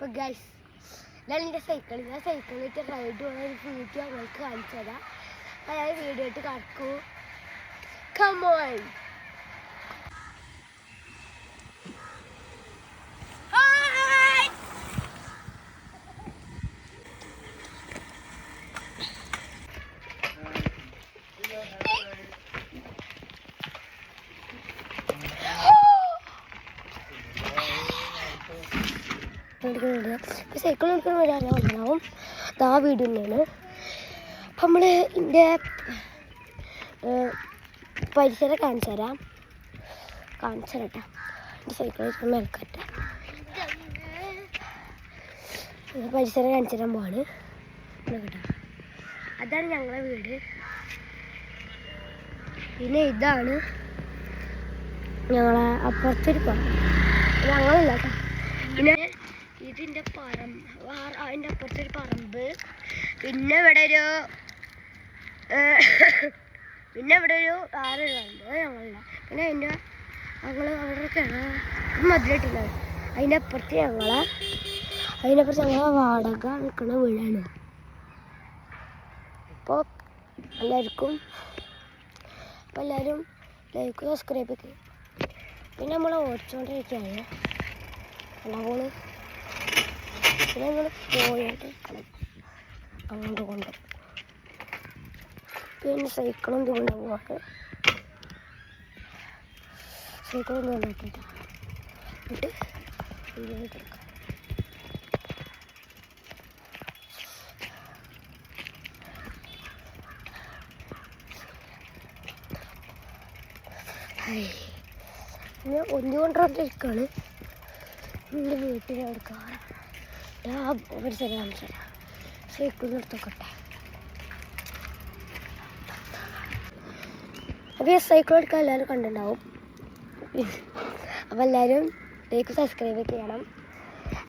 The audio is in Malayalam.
അപ്പോൾ ഗൈസ് ഞാൻ എൻ്റെ സൈക്കിളിട്ട് റൈഡ് പോകുന്ന ഒരു വീഡിയോ നിങ്ങൾക്ക് കാണിച്ചു തരാം. അതായത് വീഡിയോ ഇട്ട് കാണിക്കൂ. കമോൺ. സൈക്കിൾ എടുക്കുന്ന വരാനോ ഉണ്ടാവും. അത് ആ വീട് തന്നെയാണ്. അപ്പം നമ്മൾ ഇതിൻ്റെ പരിസരം കാണിച്ചു തരാം കേട്ടോ. എൻ്റെ സൈക്കിൾ എടുക്കുന്ന മേൽക്കറ്റ പരിസരം കാണിച്ചു തരാൻ പോവാണ് കേട്ടോ. അതാണ് ഞങ്ങളുടെ വീട്. പിന്നെ ഇതാണ് ഞങ്ങളെ അപ്പുറത്തൊരു പറമ്പ്. ഞങ്ങളില്ല കേട്ടോ. പിന്നെ ഇതിൻ്റെ അതിൻ്റെ അപ്പുറത്തൊരു പറമ്പ്. പിന്നെ ഇവിടെ ഒരു ആറൊരു പറമ്പ് ഞങ്ങളില്ല. പിന്നെ ഞങ്ങൾ അവിടെ മതിലിട്ടില്ല. അതിനപ്പുറത്ത് ഞങ്ങളെ വാടക നിൽക്കുന്ന വീടാണ്. അപ്പോൾ എല്ലാവരും ലൈക്ക് സബ്സ്ക്രൈബ് ഒക്കെ. പിന്നെ നമ്മൾ ഓടിച്ചുകൊണ്ടിരിക്കുകയാണ്. അതുകൊണ്ട് പിന്നെ നമ്മൾ പോയിട്ട് അങ്ങോട്ട് കൊണ്ട് പിന്നെ സൈക്കിളും കൊണ്ട് പോവാണ്. സൈക്കിളൊന്നും കൊണ്ടിട്ടില്ല. എന്നിട്ട് ഞാൻ ഒന്നുകൊണ്ടിരിക്കുകയാണ്. എൻ്റെ വീട്ടിലെടുക്കാം പരിസരം കാണിച്ചാൽ സൈക്കിൾ നിർത്തക്കട്ടെ. അപ്പോൾ ഈ സൈക്കിൾ എടുക്കാൻ എല്ലാവരും കണ്ടിട്ടുണ്ടാവും. അപ്പോൾ എല്ലാവരും ലൈക്ക് സബ്സ്ക്രൈബ് ചെയ്യണം.